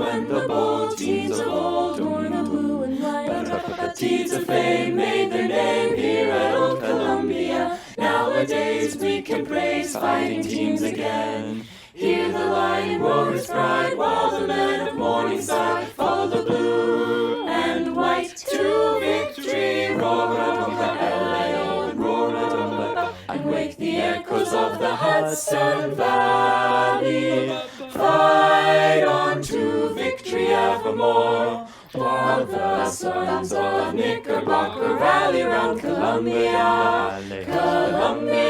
when the bold teams of old wore the blue and white. But deeds of fame made their name here at Old Columbia. Nowadays we can praise fighting teams again. Hear the lion roar his pride, while the men of Morningside follow the blue and white to victory. Roar-a-dum-ba, L-A-O, and roar-a-dum-ba, and wake the echoes of the Hudson Valley. Fight on to victory evermore, while the sons of Knickerbocker rally round Columbia, Columbia,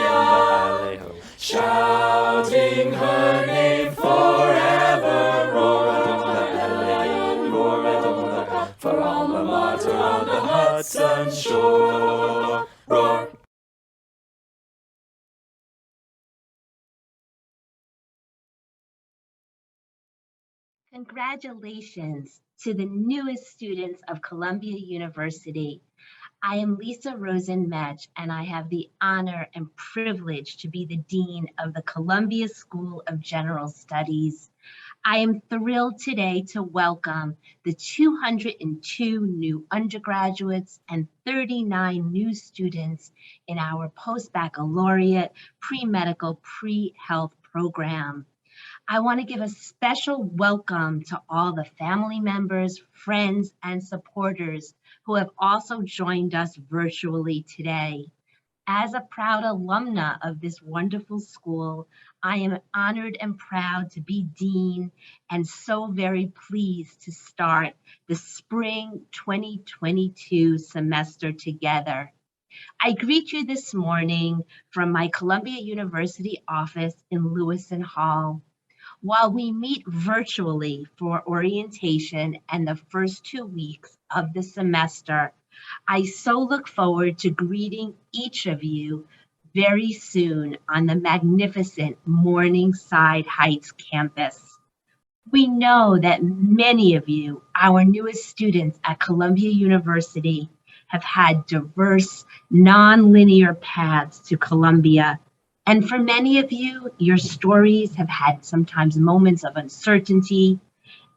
shouting her name forever. Roar-a-dum-ba, L-A-O, roar-a-dum-ba, for alma mater on the Hudson shore. Roar! Congratulations to the newest students of Columbia University. I am Lisa Rosen-Metch, and I have the honor and privilege to be the Dean of the Columbia School of General Studies. I am thrilled today to welcome the 202 new undergraduates and 39 new students in our post-baccalaureate pre-medical pre-health program. I want to give a special welcome to all the family members, friends, and supporters who have also joined us virtually today. As a proud alumna of this wonderful school, I am honored and proud to be dean and so very pleased to start the spring 2022 semester together. I greet you this morning from my Columbia University office in Lewison Hall. While we meet virtually for orientation and the first 2 weeks of the semester, I so look forward to greeting each of you very soon on the magnificent Morningside Heights campus. We know that many of you, our newest students at Columbia University, have had diverse, non-linear paths to Columbia. And for many of you, your stories have had sometimes moments of uncertainty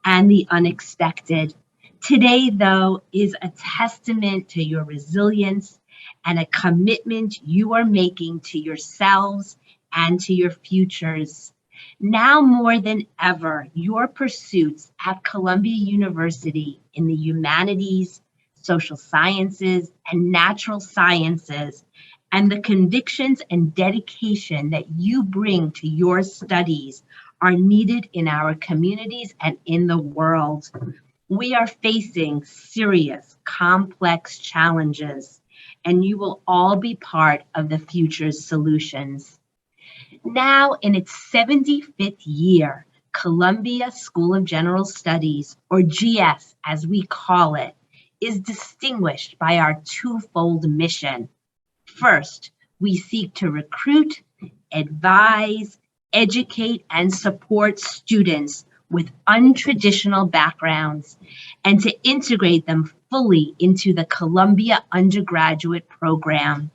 and the unexpected. Today, though, is a testament to your resilience and a commitment you are making to yourselves and to your futures. Now more than ever, your pursuits at Columbia University in the humanities, social sciences, and natural sciences, and the convictions and dedication that you bring to your studies are needed in our communities and in the world. We are facing serious, complex challenges, and you will all be part of the future's solutions. Now in its 75th year, Columbia School of General Studies, or GS as we call it, is distinguished by our twofold mission. First, we seek to recruit, advise, educate, and support students with untraditional backgrounds and to integrate them fully into the Columbia undergraduate program.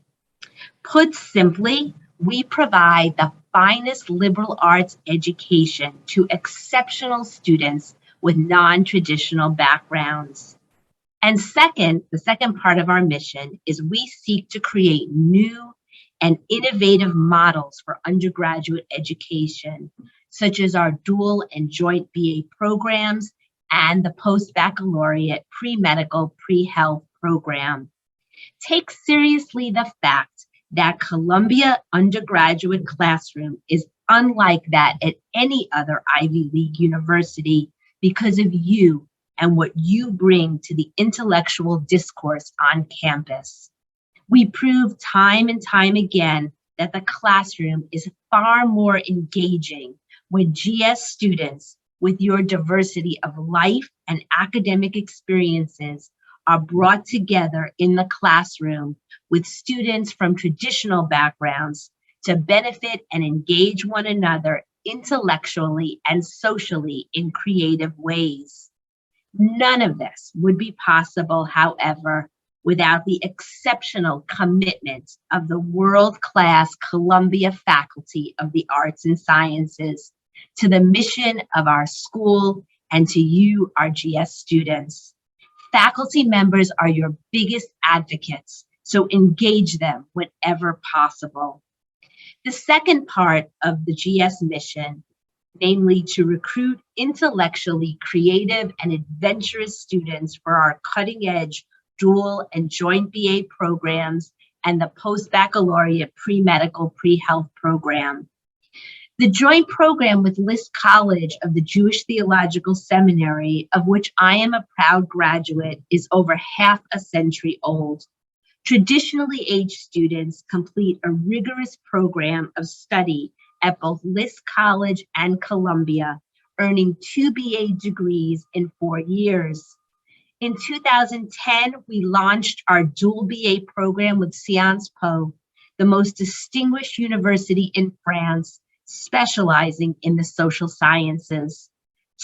Put simply, we provide the finest liberal arts education to exceptional students with non-traditional backgrounds. And second, the second part of our mission is we seek to create new and innovative models for undergraduate education, such as our dual and joint BA programs and the post-baccalaureate pre-medical pre-health program. Take seriously the fact that Columbia undergraduate classroom is unlike that at any other Ivy League university because of you and what you bring to the intellectual discourse on campus. We prove time and time again that the classroom is far more engaging when GS students with your diversity of life and academic experiences are brought together in the classroom with students from traditional backgrounds to benefit and engage one another intellectually and socially in creative ways. None of this would be possible, however, without the exceptional commitment of the world-class Columbia Faculty of the Arts and Sciences to the mission of our school and to you, our GS students. Faculty members are your biggest advocates, so engage them whenever possible. The second part of the GS mission, namely to recruit intellectually creative and adventurous students for our cutting-edge dual and joint BA programs and the post-baccalaureate pre-medical pre-health program. The joint program with List College of the Jewish Theological Seminary, of which I am a proud graduate, is over half a century old. Traditionally aged students complete a rigorous program of study at both List College and Columbia, earning 2 BA degrees in 4 years. In 2010, we launched our dual BA program with Sciences Po, the most distinguished university in France, specializing in the social sciences.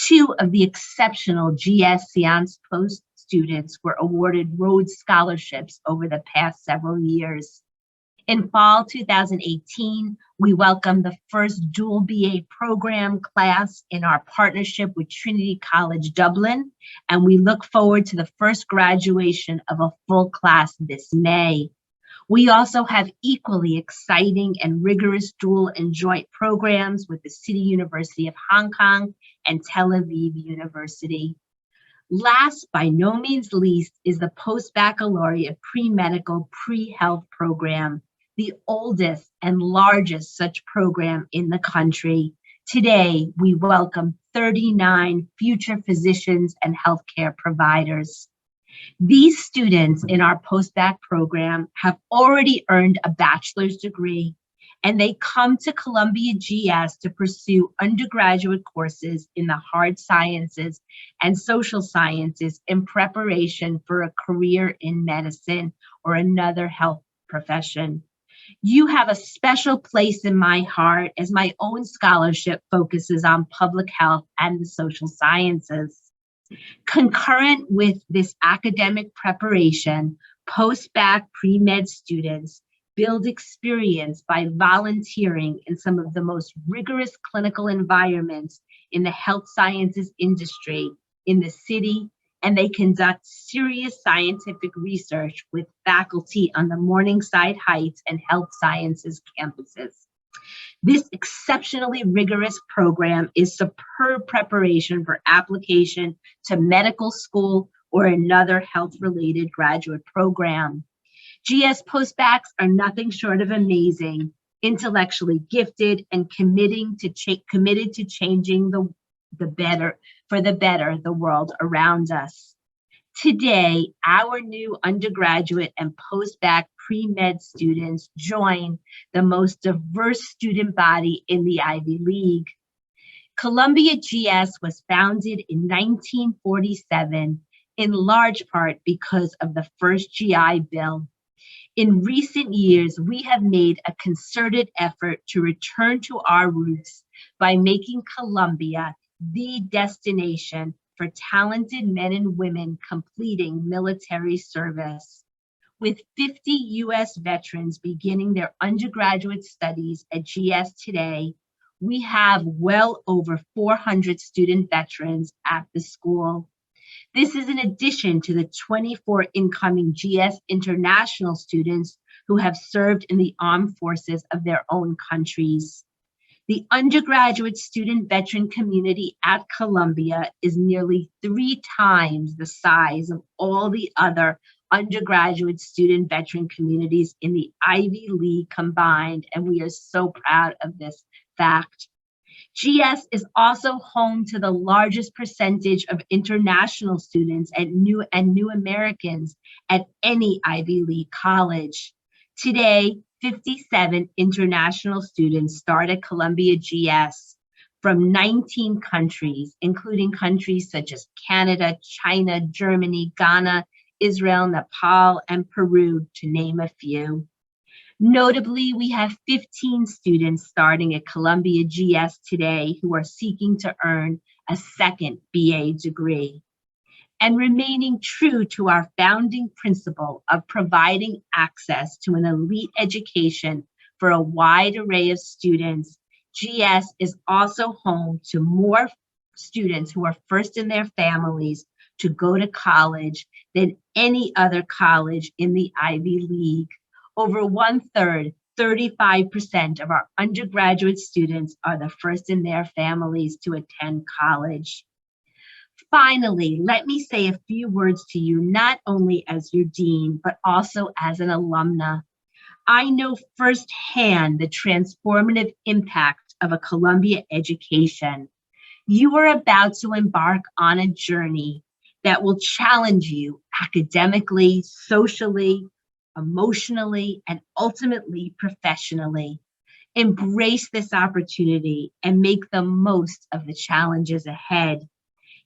2 of the exceptional GS Sciences Po students were awarded Rhodes Scholarships over the past several years. In fall 2018, we welcomed the first dual BA program class in our partnership with Trinity College Dublin, and we look forward to the first graduation of a full class this May. We also have equally exciting and rigorous dual and joint programs with the City University of Hong Kong and Tel Aviv University. Last, by no means least, is the post-baccalaureate pre-medical pre-health program, the oldest and largest such program in the country. Today, we welcome 39 future physicians and healthcare providers. These students in our post-bac program have already earned a bachelor's degree, and they come to Columbia GS to pursue undergraduate courses in the hard sciences and social sciences in preparation for a career in medicine or another health profession. You have a special place in my heart as my own scholarship focuses on public health and the social sciences. Concurrent with this academic preparation, post-bac pre-med students build experience by volunteering in some of the most rigorous clinical environments in the health sciences industry in the city, and they conduct serious scientific research with faculty on the Morningside Heights and Health Sciences campuses. This exceptionally rigorous program is superb preparation for application to medical school or another health-related graduate program. GS postbacs are nothing short of amazing, intellectually gifted, and committed to changing the better the world around us. Today, our new undergraduate and post-bac pre-med students join the most diverse student body in the Ivy League. Columbia GS was founded in 1947, in large part because of the first GI Bill. In recent years, we have made a concerted effort to return to our roots by making Columbia the destination for talented men and women completing military service. With 50 U.S. veterans beginning their undergraduate studies at GS today, we have well over 400 student veterans at the school. This is in addition to the 24 incoming GS international students who have served in the armed forces of their own countries. The undergraduate student veteran community at Columbia is nearly 3 times the size of all the other undergraduate student veteran communities in the Ivy League combined, and we are so proud of this fact. GS is also home to the largest percentage of international students and new Americans at any Ivy League college. Today, 57 international students start at Columbia GS from 19 countries, including countries such as Canada, China, Germany, Ghana, Israel, Nepal, and Peru, to name a few. Notably, we have 15 students starting at Columbia GS today who are seeking to earn a second BA degree. And remaining true to our founding principle of providing access to an elite education for a wide array of students, GS is also home to more students who are first in their families to go to college than any other college in the Ivy League. Over 1/3, 35% of our undergraduate students are the first in their families to attend college. Finally, let me say a few words to you, not only as your dean, but also as an alumna. I know firsthand the transformative impact of a Columbia education. You are about to embark on a journey that will challenge you academically, socially, emotionally, and ultimately professionally. Embrace this opportunity and make the most of the challenges ahead.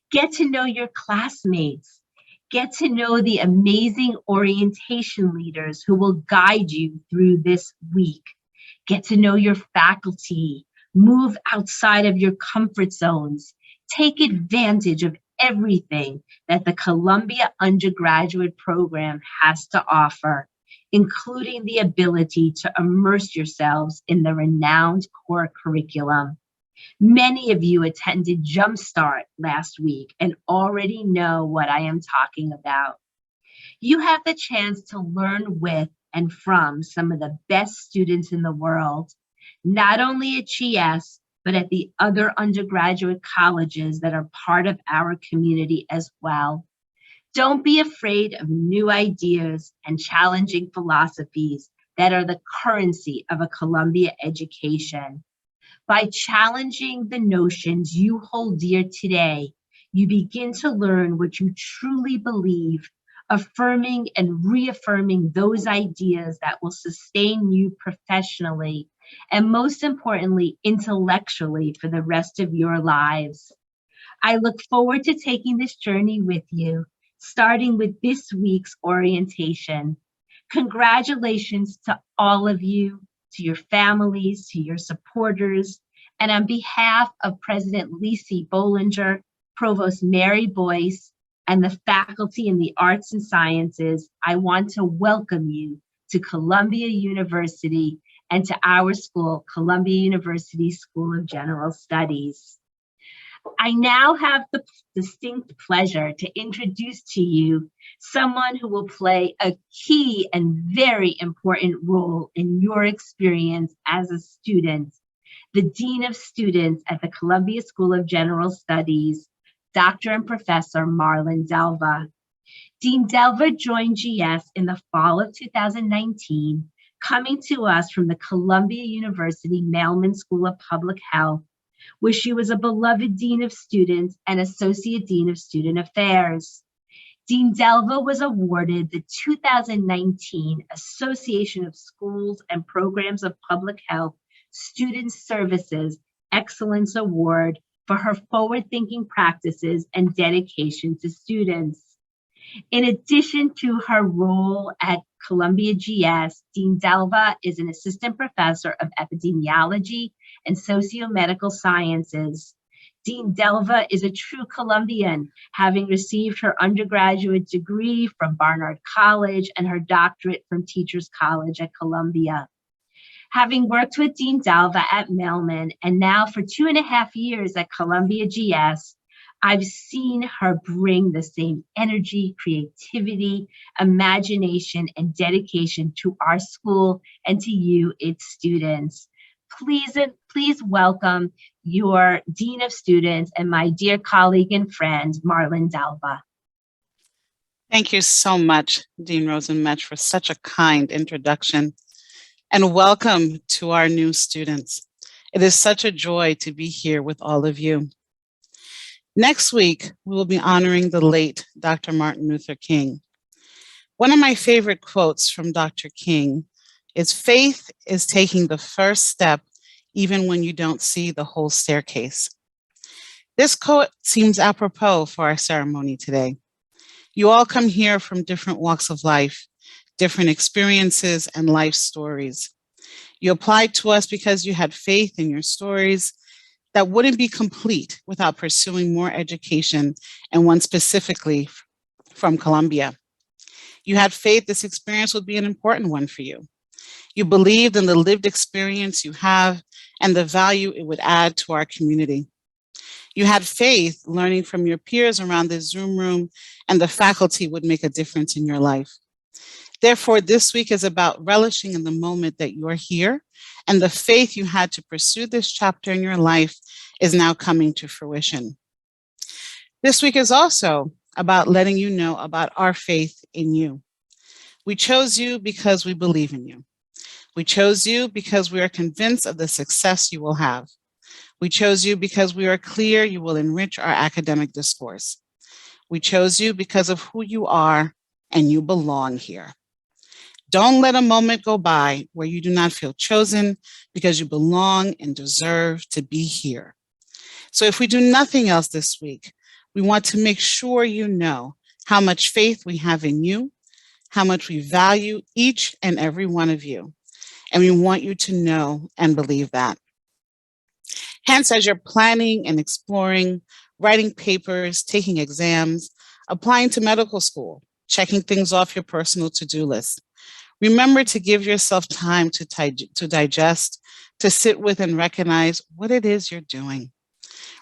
Get to know your classmates. Get to know the amazing orientation leaders who will guide you through this week. Get to know your faculty. Move outside of your comfort zones. Take advantage of everything that the Columbia undergraduate program has to offer, including the ability to immerse yourselves in the renowned core curriculum. Many of you attended Jumpstart last week and already know what I am talking about. You have the chance to learn with and from some of the best students in the world, not only at GS, but at the other undergraduate colleges that are part of our community as well. Don't be afraid of new ideas and challenging philosophies that are the currency of a Columbia education. By challenging the notions you hold dear today, you begin to learn what you truly believe, affirming and reaffirming those ideas that will sustain you professionally and, most importantly, intellectually for the rest of your lives. I look forward to taking this journey with you, starting with this week's orientation. Congratulations to all of you, to your families, to your supporters, and on behalf of President Lisi Bollinger, Provost Mary Boyce, and the faculty in the arts and sciences, I want to welcome you to Columbia University and to our school, Columbia University School of General Studies. I now have the distinct pleasure to introduce to you someone who will play a key and very important role in your experience as a student, the Dean of Students at the Columbia School of General Studies, Dr. and Professor Marlon Delva. Dean Delva joined GS in the fall of 2019, coming to us from the Columbia University Mailman School of Public Health, where she was a beloved Dean of Students and Associate Dean of Student Affairs. Dean Delva was awarded the 2019 Association of Schools and Programs of Public Health Student Services Excellence Award for her forward-thinking practices and dedication to students. In addition to her role at Columbia GS, Dean Delva is an assistant professor of epidemiology and socio-medical sciences. Dean Delva is a true Columbian, having received her undergraduate degree from Barnard College and her doctorate from Teachers College at Columbia. Having worked with Dean Delva at Mailman and now for 2.5 years at Columbia GS, I've seen her bring the same energy, creativity, imagination, and dedication to our school and to you, its students. Please welcome your Dean of Students and my dear colleague and friend, Marlon Delva. Thank you so much, Dean Rosen-Metsch, for such a kind introduction. And welcome to our new students. It is such a joy to be here with all of you. Next week, we will be honoring the late Dr. Martin Luther King. One of my favorite quotes from Dr. King is, "Faith is taking the first step even when you don't see the whole staircase." This quote seems apropos for our ceremony today. You all come here from different walks of life, different experiences and life stories. You applied to us because you had faith in your stories that wouldn't be complete without pursuing more education, and one specifically from Columbia. You had faith this experience would be an important one for you. You believed in the lived experience you have and the value it would add to our community. You had faith learning from your peers around the Zoom room and the faculty would make a difference in your life. Therefore, this week is about relishing in the moment that you are here, and the faith you had to pursue this chapter in your life is now coming to fruition. This week is also about letting you know about our faith in you. We chose you because we believe in you. We chose you because we are convinced of the success you will have. We chose you because we are clear you will enrich our academic discourse. We chose you because of who you are and you belong here. Don't let a moment go by where you do not feel chosen because you belong and deserve to be here. So if we do nothing else this week, we want to make sure you know how much faith we have in you, how much we value each and every one of you. And we want you to know and believe that. Hence, as you're planning and exploring, writing papers, taking exams, applying to medical school, checking things off your personal to-do list, remember to give yourself time to digest, to sit with and recognize what it is you're doing.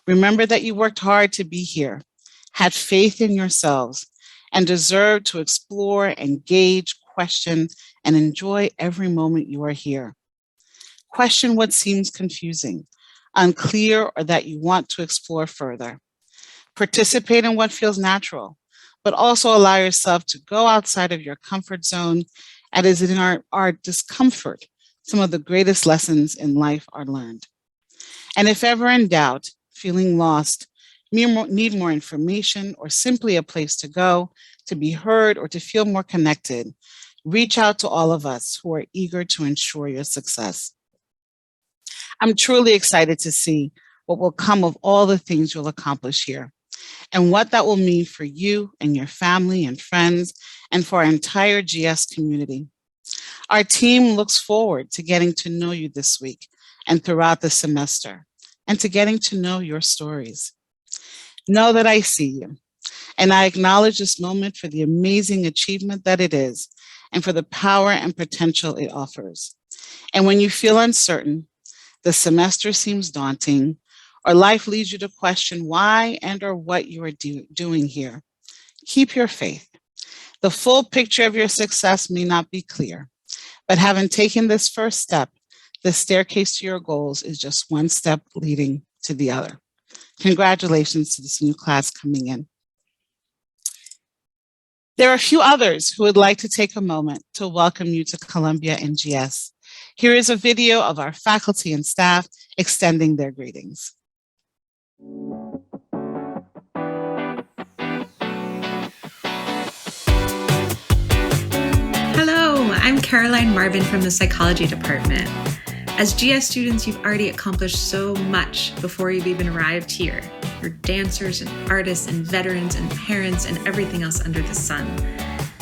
Remember that you worked hard to be here, had faith in yourselves, and deserve to explore, engage, question, and enjoy every moment you are here. Question what seems confusing, unclear, or that you want to explore further. Participate in what feels natural, but also allow yourself to go outside of your comfort zone, and as in our discomfort, some of the greatest lessons in life are learned. And if ever in doubt, feeling lost, need more information, or simply a place to go, to be heard, or to feel more connected, reach out to all of us who are eager to ensure your success. I'm truly excited to see what will come of all the things you'll accomplish here, and what that will mean for you and your family and friends, and for our entire GS community. Our team looks forward to getting to know you this week and throughout the semester, and to getting to know your stories. Know that I see you, and I acknowledge this moment for the amazing achievement that it is, and for the power and potential it offers. And when you feel uncertain, the semester seems daunting, or life leads you to question why and or what you are doing here, keep your faith. The full picture of your success may not be clear, but having taken this first step, the staircase to your goals is just one step leading to the other. Congratulations to this new class coming in. There are a few others who would like to take a moment to welcome you to Columbia NGS. Here is a video of our faculty and staff extending their greetings. Hello, I'm Caroline Marvin from the Psychology Department. As GS students, you've already accomplished so much before you've even arrived here. You're dancers and artists and veterans and parents and everything else under the sun.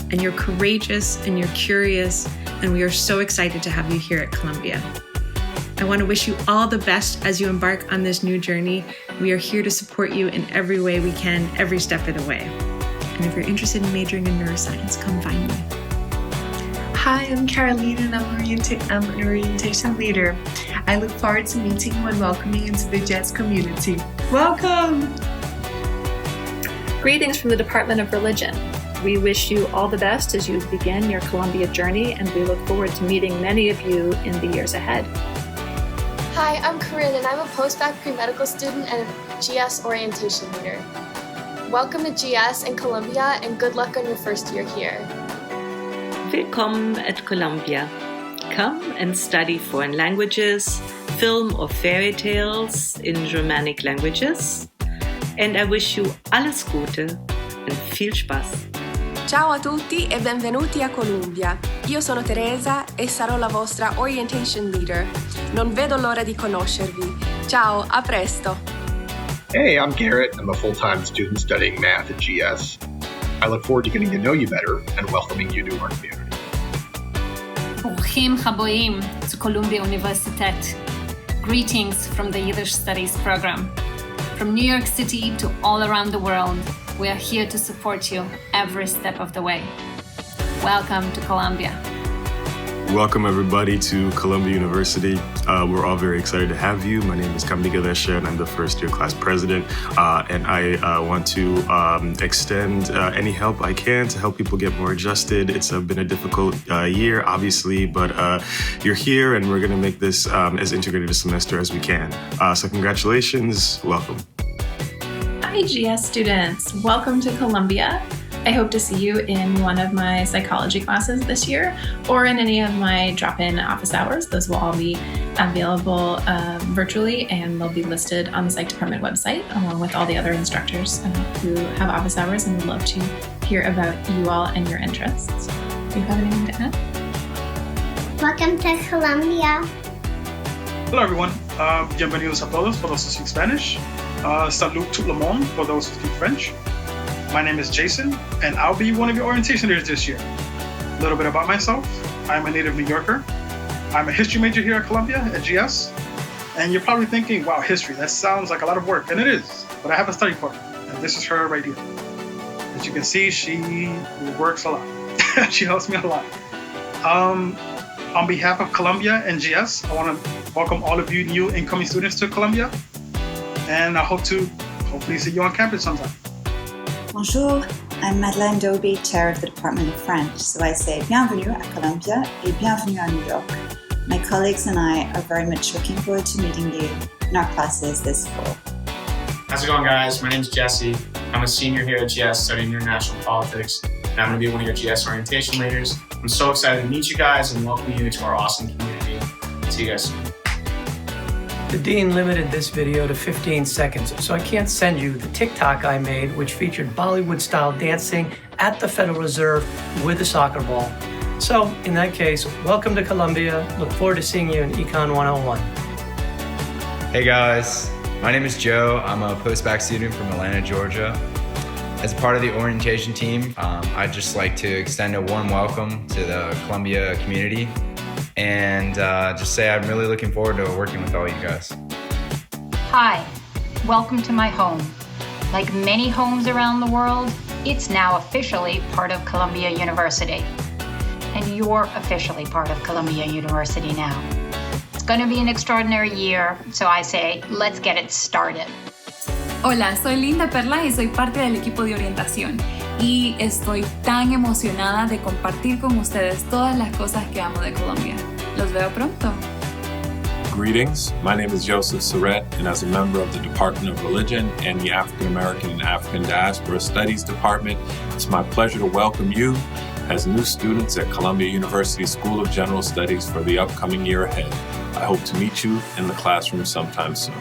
And you're courageous and you're curious, and we are so excited to have you here at Columbia. I want to wish you all the best as you embark on this new journey. We are here to support you in every way we can, every step of the way. And if you're interested in majoring in neuroscience, come find me. Hi, I'm Caroline and I'm an orientation leader. I look forward to meeting you and welcoming you into the GS community. Welcome! Greetings from the Department of Religion. We wish you all the best as you begin your Columbia journey, and we look forward to meeting many of you in the years ahead. Hi, I'm Corinne and I'm a post-bac pre-medical student and a GS orientation leader. Welcome to GS and Columbia and good luck on your first year here. Willkommen at Columbia. Come and study foreign languages, film or fairy tales in Germanic languages. And I wish you alles Gute and viel Spaß. Ciao a tutti e benvenuti a Columbia. Io sono Teresa e sarò la vostra orientation leader. Non vedo l'ora di conoscervi. Ciao, a presto. Hey, I'm Garrett. I'm a full-time student studying math at GS. I look forward to getting to know you better and welcoming you to our community. ברוכים הבאים to Columbia Universitet. Greetings from the Yiddish Studies program. From New York City to all around the world, we are here to support you every step of the way. Welcome to Columbia. Welcome everybody to Columbia University. We're all very excited to have you. My name is Kambi Galesha and I'm the first year class president. And I want to extend any help I can to help people get more adjusted. It's been a difficult year, obviously, but you're here and we're gonna make this as integrated a semester as we can. So congratulations, welcome. Hi GS students, welcome to Columbia. I hope to see you in one of my psychology classes this year or in any of my drop-in office hours. Those will all be available virtually and they'll be listed on the Psych Department website along with all the other instructors who have office hours and would love to hear about you all and your interests. Do you have anything to add? Welcome to Columbia. Hello everyone, bienvenidos a todos for those who speak Spanish. Salut tout le monde for those who speak French. My name is Jason, and I'll be one of your orientation leaders this year. A little bit about myself. I'm a native New Yorker. I'm a history major here at Columbia at GS. And you're probably thinking, wow, history, that sounds like a lot of work, and it is. But I have a study partner, and this is her right here. As you can see, she works a lot. She helps me a lot. On behalf of Columbia and GS, I want to welcome all of you new incoming students to Columbia. And I hope to hopefully see you on campus sometime. Bonjour, I'm Madeleine Doby, Chair of the Department of French, so I say bienvenue à Columbia et bienvenue à New York. My colleagues and I are very much looking forward to meeting you in our classes this fall. How's it going, guys? My name is Jesse. I'm a senior here at GS studying international politics, and I'm going to be one of your GS orientation leaders. I'm so excited to meet you guys and welcome you to our awesome community. See you guys soon. The Dean limited this video to 15 seconds, so I can't send you the TikTok I made, which featured Bollywood-style dancing at the Federal Reserve with a soccer ball. So, in that case, welcome to Columbia. Look forward to seeing you in Econ 101. Hey guys, my name is Joe. I'm a post-bac student from Atlanta, Georgia. As a part of the orientation team, I'd just like to extend a warm welcome to the Columbia community. And just say I'm really looking forward to working with all you guys. Hi, welcome to my home. Like many homes around the world, it's now officially part of Columbia University. And you're officially part of Columbia University now. It's going to be an extraordinary year, so I say, let's get it started. Hola, soy Linda Perla y soy parte del equipo de orientación. Y estoy tan emocionada de compartir con ustedes todas las cosas que amo de Colombia. Los veo pronto. Greetings, my name is Joseph Surratt, and as a member of the Department of Religion and the African American and African Diaspora Studies Department, it's my pleasure to welcome you as new students at Columbia University School of General Studies for the upcoming year ahead. I hope to meet you in the classroom sometime soon.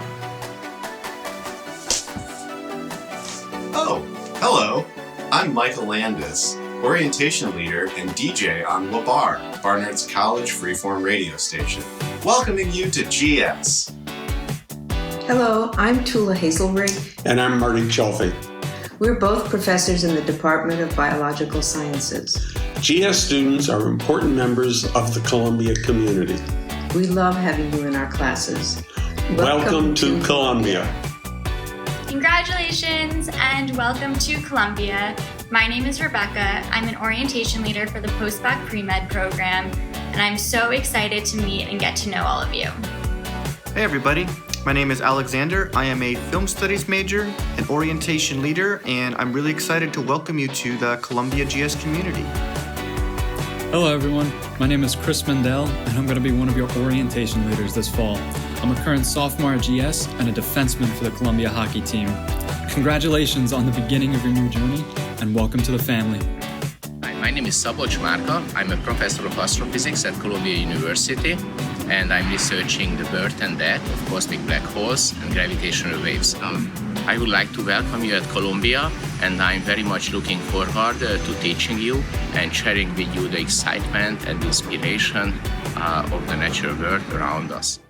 Oh, hello. I'm Michael Landis, orientation leader and DJ on La Bar, Barnard's College freeform radio station, welcoming you to GS. Hello, I'm Tula Hazelrig. And I'm Marty Chelfie. We're both professors in the Department of Biological Sciences. GS students are important members of the Columbia community. We love having you in our classes. Welcome to Columbia. Congratulations and welcome to Columbia. My name is Rebecca. I'm an orientation leader for the Post-Bac Pre-Med program, and I'm so excited to meet and get to know all of you. Hey everybody, my name is Alexander. I am a film studies major, an orientation leader, and I'm really excited to welcome you to the Columbia GS community. Hello everyone, my name is Chris Mendel, and I'm going to be one of your orientation leaders this fall. I'm a current sophomore at GS and a defenseman for the Columbia hockey team. Congratulations on the beginning of your new journey, and welcome to the family. Hi, my name is Szabolcs Márka. I'm a professor of astrophysics at Columbia University, and I'm researching the birth and death of cosmic black holes and gravitational waves. I would like to welcome you at Columbia, and I'm very much looking forward to teaching you and sharing with you the excitement and inspiration of the natural world around us.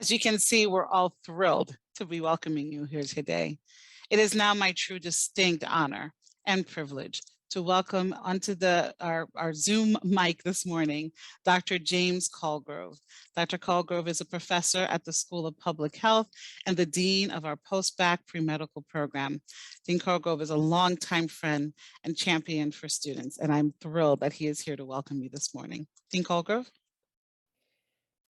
As you can see, we're all thrilled to be welcoming you here today. It is now my true distinct honor and privilege to welcome onto our Zoom mic this morning, Dr. James Colgrove. Dr. Colgrove is a professor at the School of Public Health and the Dean of our Post-Bac Pre-Medical Program. Dean Colgrove is a longtime friend and champion for students, and I'm thrilled that he is here to welcome you this morning. Dean Colgrove.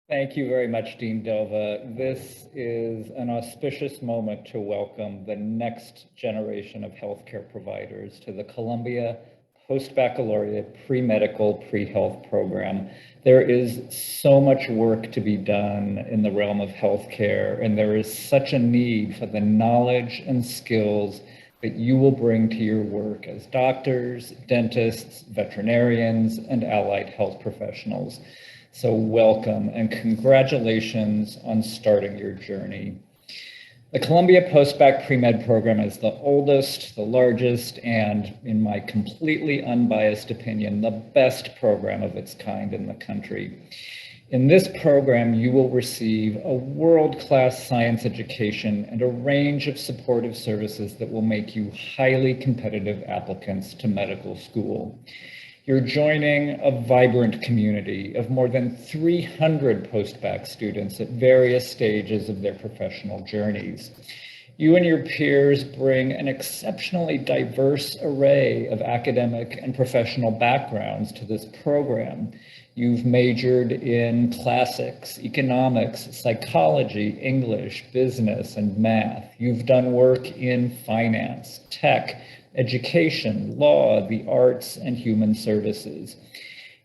Thank you very much, Dean Delva. This is an auspicious moment to welcome the next generation of healthcare providers to the Columbia Post-Baccalaureate Pre-Medical Pre-Health Program. There is so much work to be done in the realm of healthcare, and there is such a need for the knowledge and skills that you will bring to your work as doctors, dentists, veterinarians, and allied health professionals. So welcome and congratulations on starting your journey. The Columbia Post-Bac Pre-Med program is the oldest, the largest, and in my completely unbiased opinion, the best program of its kind in the country. In this program, you will receive a world-class science education and a range of supportive services that will make you highly competitive applicants to medical school. You're joining a vibrant community of more than 300 post-bac students at various stages of their professional journeys. You and your peers bring an exceptionally diverse array of academic and professional backgrounds to this program. You've majored in classics, economics, psychology, English, business, and math. You've done work in finance, tech, education, law, the arts, and human services.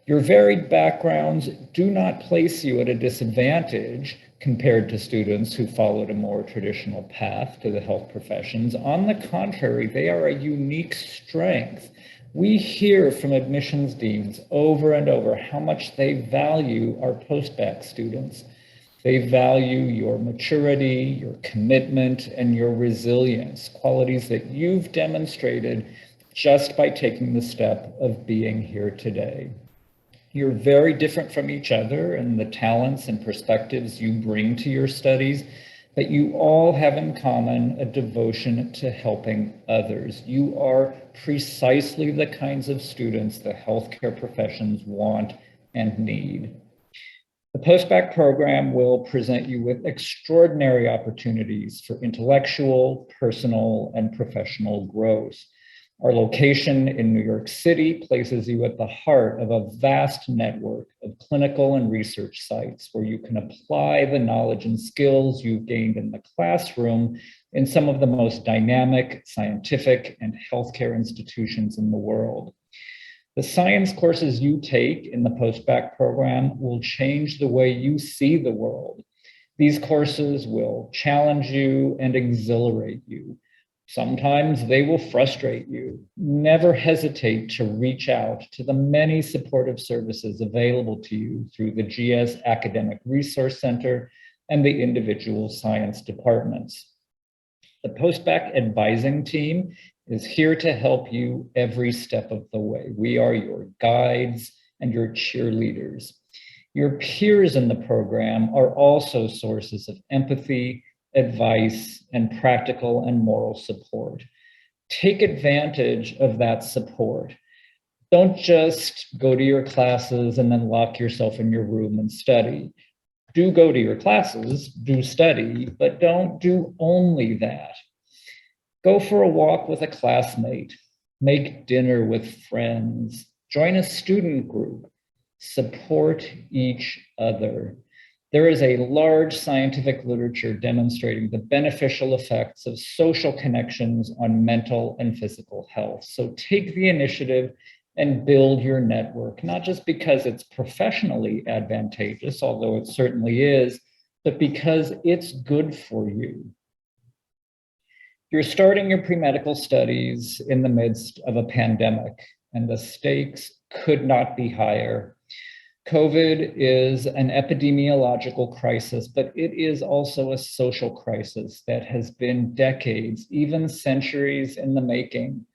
Your varied backgrounds do not place you at a disadvantage compared to students who followed a more traditional path to the health professions. On the contrary, they are a unique strength. We hear from admissions deans over and over how much they value our post-bac students. They value your maturity, your commitment, and your resilience, qualities that you've demonstrated just by taking the step of being here today. You're very different from each other in the talents and perspectives you bring to your studies, but you all have in common a devotion to helping others. You are precisely the kinds of students the healthcare professions want and need. The post-bac program will present you with extraordinary opportunities for intellectual, personal, and professional growth. Our location in New York City places you at the heart of a vast network of clinical and research sites where you can apply the knowledge and skills you've gained in the classroom in some of the most dynamic, scientific, and healthcare institutions in the world. The science courses you take in the post-bac program will change the way you see the world. These courses will challenge you and exhilarate you. Sometimes they will frustrate you. Never hesitate to reach out to the many supportive services available to you through the GS Academic Resource Center and the individual science departments. The post-bac advising team is here to help you every step of the way. We are your guides and your cheerleaders. Your peers in the program are also sources of empathy, advice, and practical and moral support. Take advantage of that support. Don't just go to your classes and then lock yourself in your room and study. Do go to your classes, do study, but don't do only that. Go for a walk with a classmate, make dinner with friends, join a student group, support each other. There is a large scientific literature demonstrating the beneficial effects of social connections on mental and physical health. So take the initiative and build your network, not just because it's professionally advantageous, although it certainly is, but because it's good for you. You're starting your pre-medical studies in the midst of a pandemic, and the stakes could not be higher. COVID is an epidemiological crisis, but it is also a social crisis that has been decades, even centuries in the making.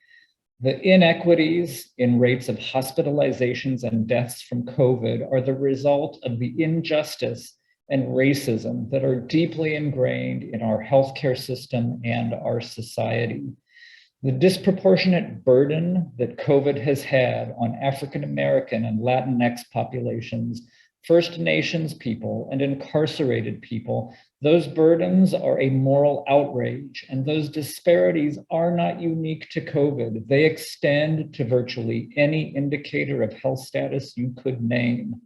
The inequities in rates of hospitalizations and deaths from COVID are the result of the injustice and racism that are deeply ingrained in our healthcare system and our society. The disproportionate burden that COVID has had on African American and Latinx populations, First Nations people, and incarcerated people, those burdens are a moral outrage, and those disparities are not unique to COVID. They extend to virtually any indicator of health status you could name.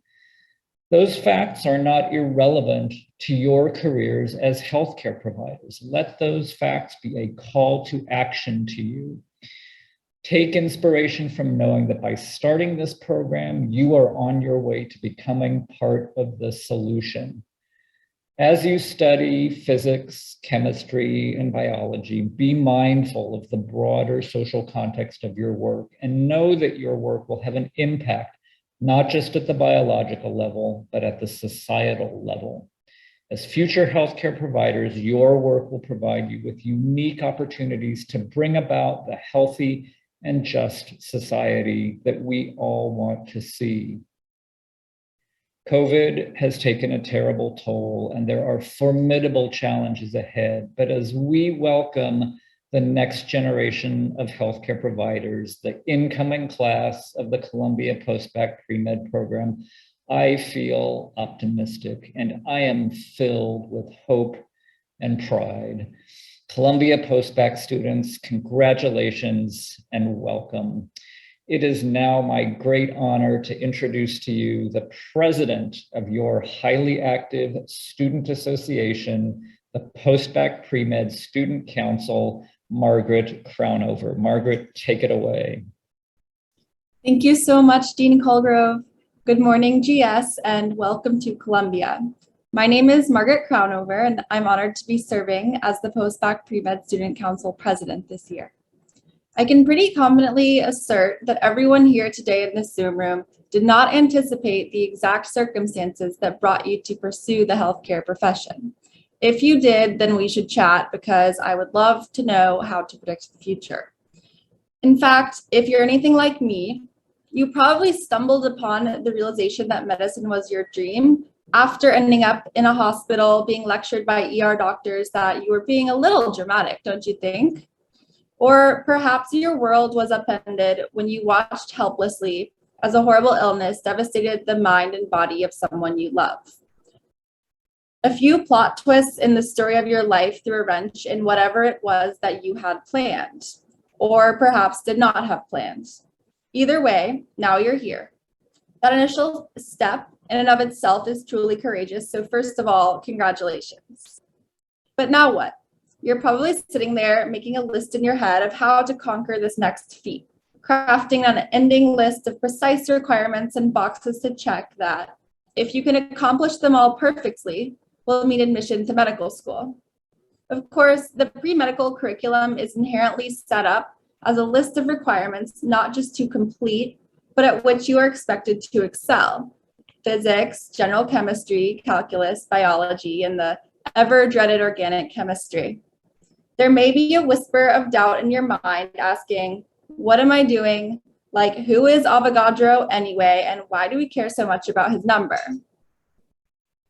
Those facts are not irrelevant to your careers as healthcare providers. Let those facts be a call to action to you. Take inspiration from knowing that by starting this program, you are on your way to becoming part of the solution. As you study physics, chemistry, and biology, be mindful of the broader social context of your work and know that your work will have an impact, not just at the biological level, but at the societal level. As future healthcare providers, your work will provide you with unique opportunities to bring about the healthy and just society that we all want to see. COVID has taken a terrible toll, and there are formidable challenges ahead. But as we welcome the next generation of healthcare providers, the incoming class of the Columbia Post-Bac Pre-Med program, I feel optimistic, and I am filled with hope and pride. Columbia Post-Bac students, congratulations and welcome. It is now my great honor to introduce to you the president of your highly active student association, the Post-Bac Pre-Med Student Council, Margaret Crownover. Margaret, take it away. Thank you so much, Dean Colgrove. Good morning, GS, and welcome to Columbia. My name is Margaret Crownover, and I'm honored to be serving as the Post-Bac Pre-Med Student Council president this year. I can pretty confidently assert that everyone here today in this Zoom room did not anticipate the exact circumstances that brought you to pursue the healthcare profession. If you did, then we should chat because I would love to know how to predict the future. In fact, if you're anything like me, you probably stumbled upon the realization that medicine was your dream after ending up in a hospital being lectured by ER doctors that you were being a little dramatic, don't you think? Or perhaps your world was upended when you watched helplessly as a horrible illness devastated the mind and body of someone you love. A few plot twists in the story of your life threw a wrench in whatever it was that you had planned, or perhaps did not have planned. Either way, now you're here. That initial step in and of itself is truly courageous. So first of all, congratulations. But now what? You're probably sitting there making a list in your head of how to conquer this next feat, crafting an ending list of precise requirements and boxes to check that, if you can accomplish them all perfectly, will mean admission to medical school. Of course, the pre-medical curriculum is inherently set up as a list of requirements, not just to complete, but at which you are expected to excel. Physics, general chemistry, calculus, biology, and the ever-dreaded organic chemistry. There may be a whisper of doubt in your mind asking, what am I doing? Like, who is Avogadro anyway, and why do we care so much about his number?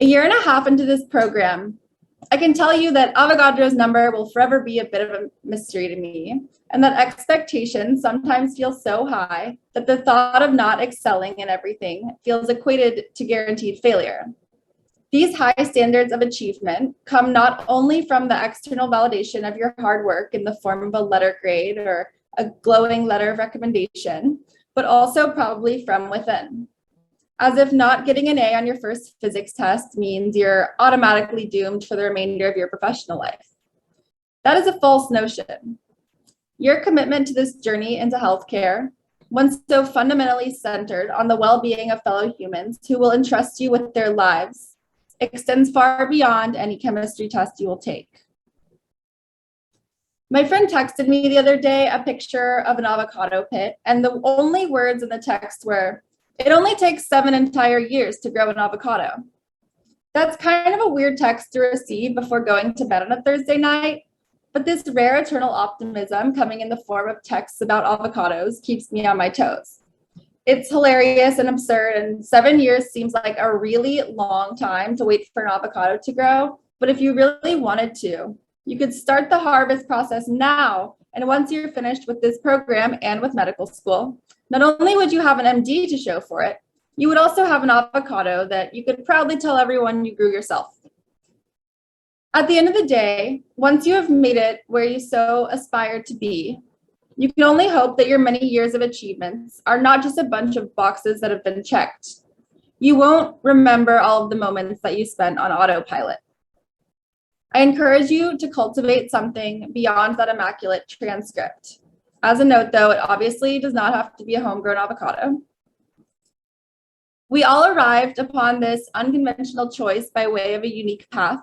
A year and a half into this program, I can tell you that Avogadro's number will forever be a bit of a mystery to me, and that expectations sometimes feel so high that the thought of not excelling in everything feels equated to guaranteed failure. These high standards of achievement come not only from the external validation of your hard work in the form of a letter grade or a glowing letter of recommendation, but also probably from within. As if not getting an A on your first physics test means you're automatically doomed for the remainder of your professional life. That is a false notion. Your commitment to this journey into healthcare, one so fundamentally centered on the well-being of fellow humans who will entrust you with their lives, extends far beyond any chemistry test you will take. My friend texted me the other day a picture of an avocado pit, and the only words in the text were, "It only takes 7 entire years to grow an avocado." That's kind of a weird text to receive before going to bed on a Thursday night, but this rare eternal optimism coming in the form of texts about avocados keeps me on my toes. It's hilarious and absurd, and 7 years seems like a really long time to wait for an avocado to grow. But if you really wanted to, you could start the harvest process now. And once you're finished with this program and with medical school, not only would you have an MD to show for it, you would also have an avocado that you could proudly tell everyone you grew yourself. At the end of the day, once you have made it where you so aspire to be, you can only hope that your many years of achievements are not just a bunch of boxes that have been checked. You won't remember all of the moments that you spent on autopilot. I encourage you to cultivate something beyond that immaculate transcript. As a note, though, it obviously does not have to be a homegrown avocado. We all arrived upon this unconventional choice by way of a unique path,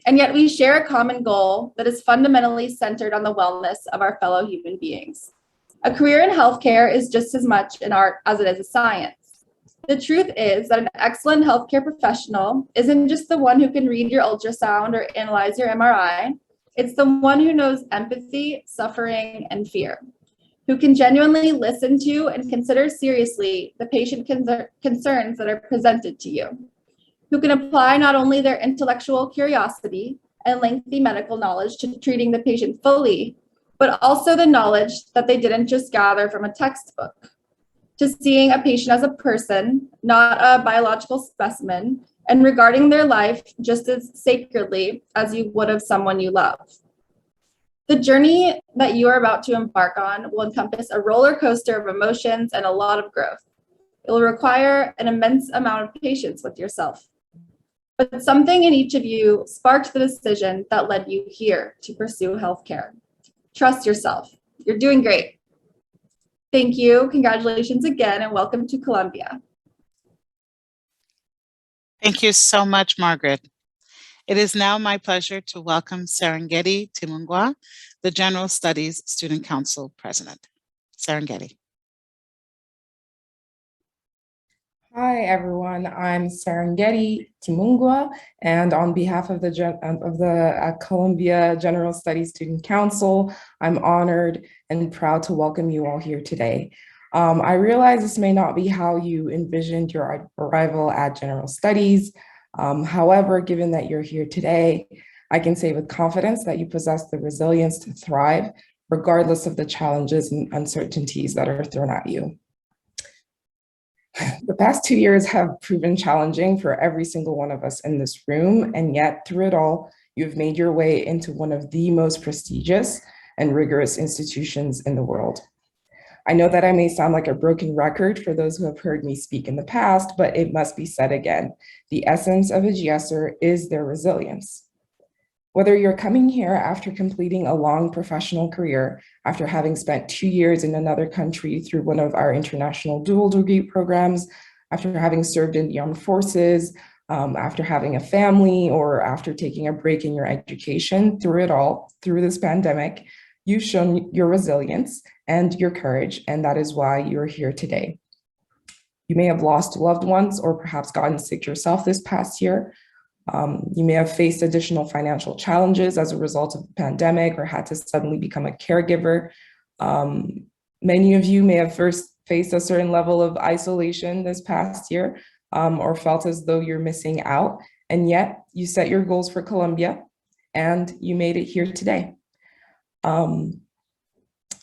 and yet we share a common goal that is fundamentally centered on the wellness of our fellow human beings. A career in healthcare is just as much an art as it is a science. The truth is that an excellent healthcare professional isn't just the one who can read your ultrasound or analyze your MRI. It's the one who knows empathy, suffering, and fear, who can genuinely listen to and consider seriously the patient concerns that are presented to you, who can apply not only their intellectual curiosity and lengthy medical knowledge to treating the patient fully, but also the knowledge that they didn't just gather from a textbook, to seeing a patient as a person, not a biological specimen, and regarding their life just as sacredly as you would of someone you love. The journey that you are about to embark on will encompass a roller coaster of emotions and a lot of growth. It will require an immense amount of patience with yourself. But something in each of you sparked the decision that led you here to pursue healthcare. Trust yourself. You're doing great. Thank you. Congratulations again, and welcome to Columbia. Thank you so much, Margaret. It is now my pleasure to welcome Serengeti Timungwa, the General Studies Student Council President. Serengeti. Hi, everyone. I'm Serengeti Timungwa, and on behalf of the Columbia General Studies Student Council, I'm honored and proud to welcome you all here today. I realize this may not be how you envisioned your arrival at General Studies. However, given that you're here today, I can say with confidence that you possess the resilience to thrive, regardless of the challenges and uncertainties that are thrown at you. The past 2 years have proven challenging for every single one of us in this room, and yet through it all, you've made your way into one of the most prestigious and rigorous institutions in the world. I know that I may sound like a broken record for those who have heard me speak in the past, but it must be said again. The essence of a GSer is their resilience. Whether you're coming here after completing a long professional career, after having spent 2 years in another country through one of our international dual degree programs, after having served in the armed forces, after having a family, or after taking a break in your education, through it all, through this pandemic, you've shown your resilience and your courage, and that is why you're here today. You may have lost loved ones or perhaps gotten sick yourself this past year. You may have faced additional financial challenges as a result of the pandemic or had to suddenly become a caregiver. Many of you may have first faced a certain level of isolation this past year or felt as though you're missing out, and yet you set your goals for Columbia and you made it here today.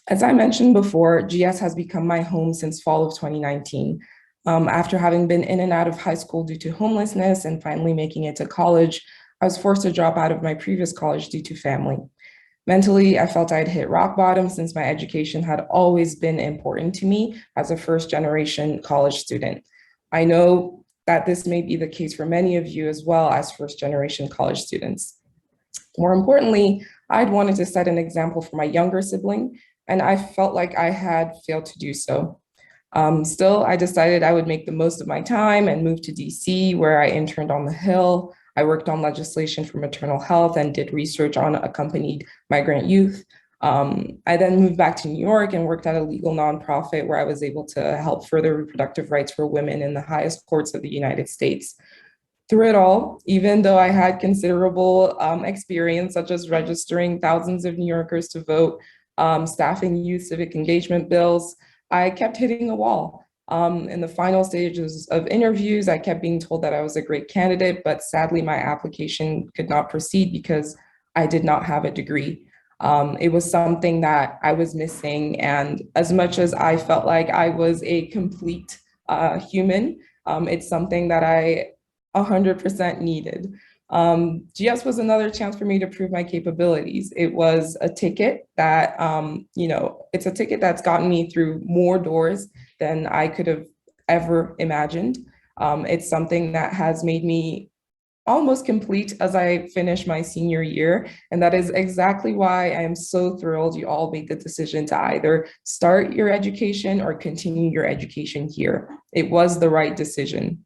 As I mentioned before, GS has become my home since fall of 2019. After having been in and out of high school due to homelessness and finally making it to college, I was forced to drop out of my previous college due to family. Mentally, I felt I'd hit rock bottom since my education had always been important to me as a first-generation college student. I know that this may be the case for many of you as well as first-generation college students. More importantly, I'd wanted to set an example for my younger sibling, and I felt like I had failed to do so. Still, I decided I would make the most of my time and moved to DC, where I interned on the Hill. I worked on legislation for maternal health and did research on accompanied migrant youth. I then moved back to New York and worked at a legal nonprofit where I was able to help further reproductive rights for women in the highest courts of the United States. Through it all, even though I had considerable experience, such as registering thousands of New Yorkers to vote, staffing youth civic engagement bills, I kept hitting a wall. In the final stages of interviews, I kept being told that I was a great candidate, but sadly my application could not proceed because I did not have a degree. It was something that I was missing, and as much as I felt like I was a complete human, it's something that I 100% needed. GS was another chance for me to prove my capabilities. It was a ticket that, it's a ticket that's gotten me through more doors than I could have ever imagined. It's something that has made me almost complete as I finish my senior year. And that is exactly why I am so thrilled you all made the decision to either start your education or continue your education here. It was the right decision.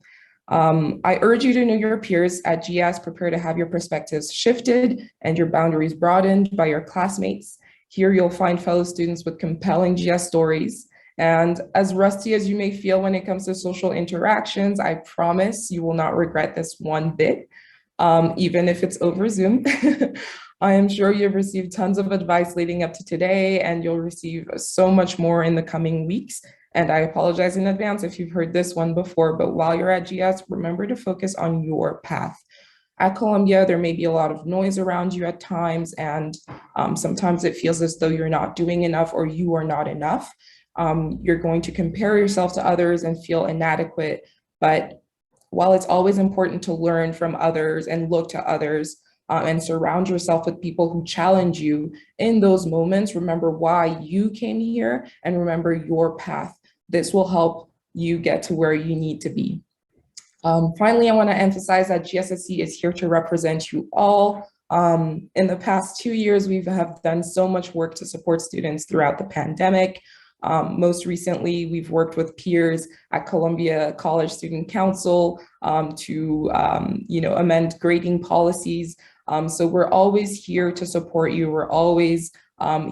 I urge you to know your peers at GS, prepare to have your perspectives shifted and your boundaries broadened by your classmates. Here you'll find fellow students with compelling GS stories. And as rusty as you may feel when it comes to social interactions, I promise you will not regret this one bit, even if it's over Zoom. I am sure you've received tons of advice leading up to today, and you'll receive so much more in the coming weeks. And I apologize in advance if you've heard this one before, but while you're at GS, remember to focus on your path. At Columbia, there may be a lot of noise around you at times, and sometimes it feels as though you're not doing enough or you are not enough. You're going to compare yourself to others and feel inadequate. But while it's always important to learn from others and look to others and surround yourself with people who challenge you in those moments, remember why you came here and remember your path. This will help you get to where you need to be. Finally, I want to emphasize that GSSC is here to represent you all. In the past 2 years, we have done so much work to support students throughout the pandemic. Most recently, we've worked with peers at Columbia College Student Council to amend grading policies. So we're always here to support you. We're always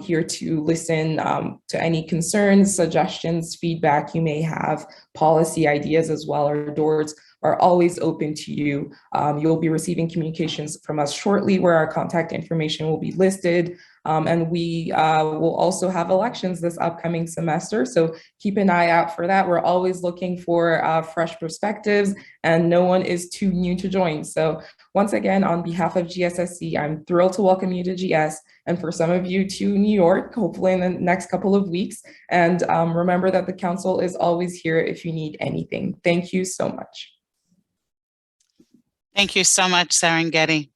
here to listen to any concerns, suggestions, feedback you may have, policy ideas as well. Our doors are always open to you. You'll be receiving communications from us shortly where our contact information will be listed. And we will also have elections this upcoming semester. So keep an eye out for that. We're always looking for fresh perspectives, and no one is too new to join. So once again, on behalf of GSSC, I'm thrilled to welcome you to GS, and for some of you to New York, hopefully in the next couple of weeks. And remember that the council is always here if you need anything. Thank you so much. Thank you so much, Serengeti.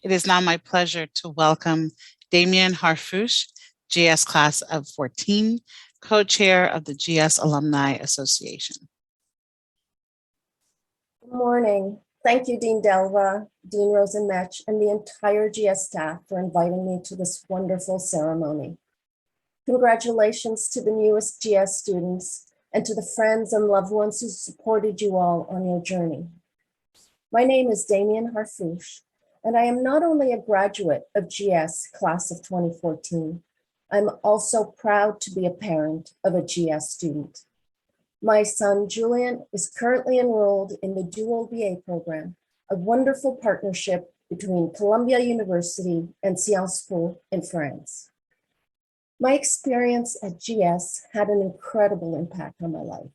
It is now my pleasure to welcome Damien Harfouche, GS Class of 14, co-chair of the GS Alumni Association. Good morning. Thank you, Dean Delva, Dean Rosenmetch, and the entire GS staff for inviting me to this wonderful ceremony. Congratulations to the newest GS students and to the friends and loved ones who supported you all on your journey. My name is Damien Harfouche, and I am not only a graduate of GS Class of 2014, I'm also proud to be a parent of a GS student. My son, Julian, is currently enrolled in the dual BA program, a wonderful partnership between Columbia University and Sciences Po in France. My experience at GS had an incredible impact on my life.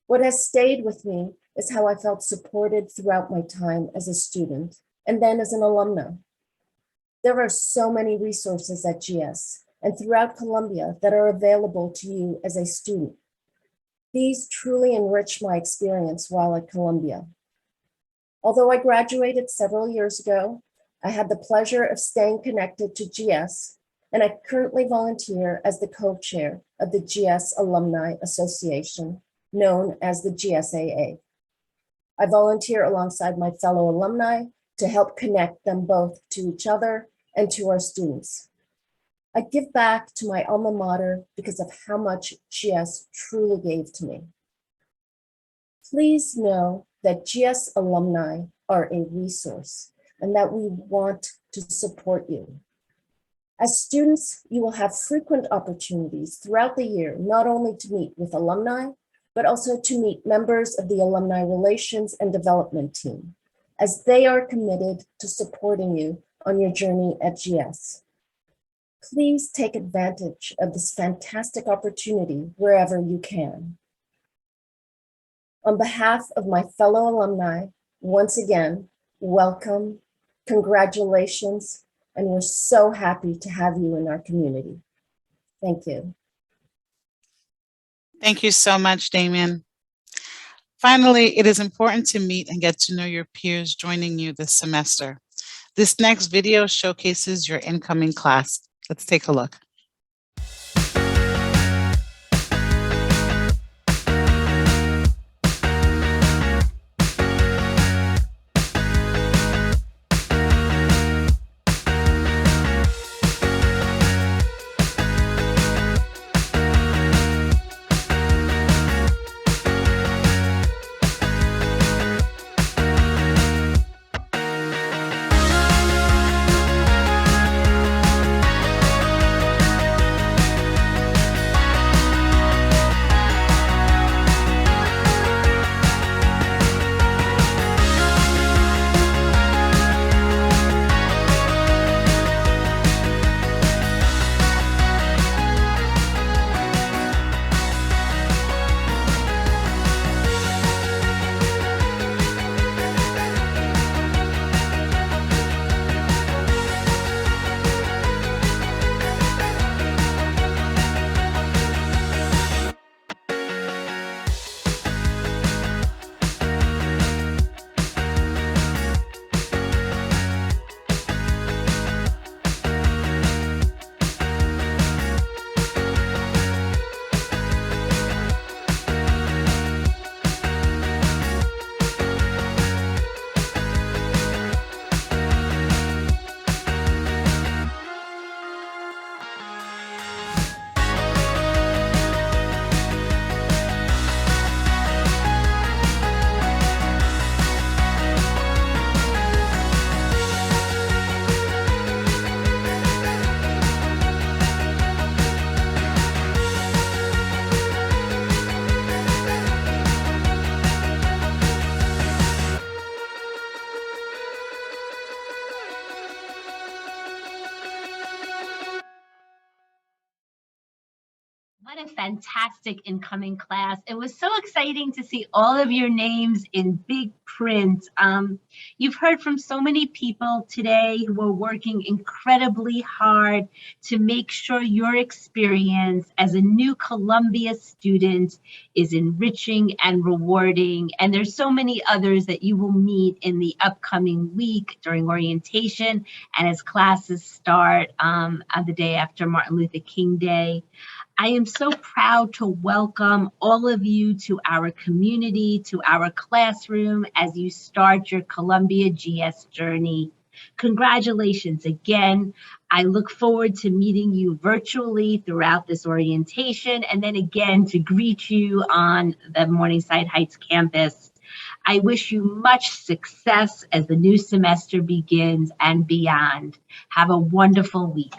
What has stayed with me is how I felt supported throughout my time as a student and then as an alumna. There are so many resources at GS and throughout Columbia that are available to you as a student. These truly enrich my experience while at Columbia. Although I graduated several years ago, I had the pleasure of staying connected to GS, and I currently volunteer as the co-chair of the GS Alumni Association, known as the GSAA. I volunteer alongside my fellow alumni to help connect them both to each other and to our students. I give back to my alma mater because of how much GS truly gave to me. Please know that GS alumni are a resource and that we want to support you. As students, you will have frequent opportunities throughout the year, not only to meet with alumni, but also to meet members of the Alumni Relations and Development team, as they are committed to supporting you on your journey at GS. Please take advantage of this fantastic opportunity wherever you can. On behalf of my fellow alumni, once again, welcome, congratulations, and we're so happy to have you in our community. Thank you. Thank you so much, Damien. Finally, it is important to meet and get to know your peers joining you this semester. This next video showcases your incoming class. Let's take a look. What a fantastic incoming class. It was so exciting to see all of your names in big print. You've heard from so many people today who are working incredibly hard to make sure your experience as a new Columbia student is enriching and rewarding. And there's so many others that you will meet in the upcoming week during orientation and as classes start on the day after Martin Luther King Day. I am so proud to welcome all of you to our community, to our classroom as you start your Columbia GS journey. Congratulations again. I look forward to meeting you virtually throughout this orientation and then again to greet you on the Morningside Heights campus. I wish you much success as the new semester begins and beyond. Have a wonderful week.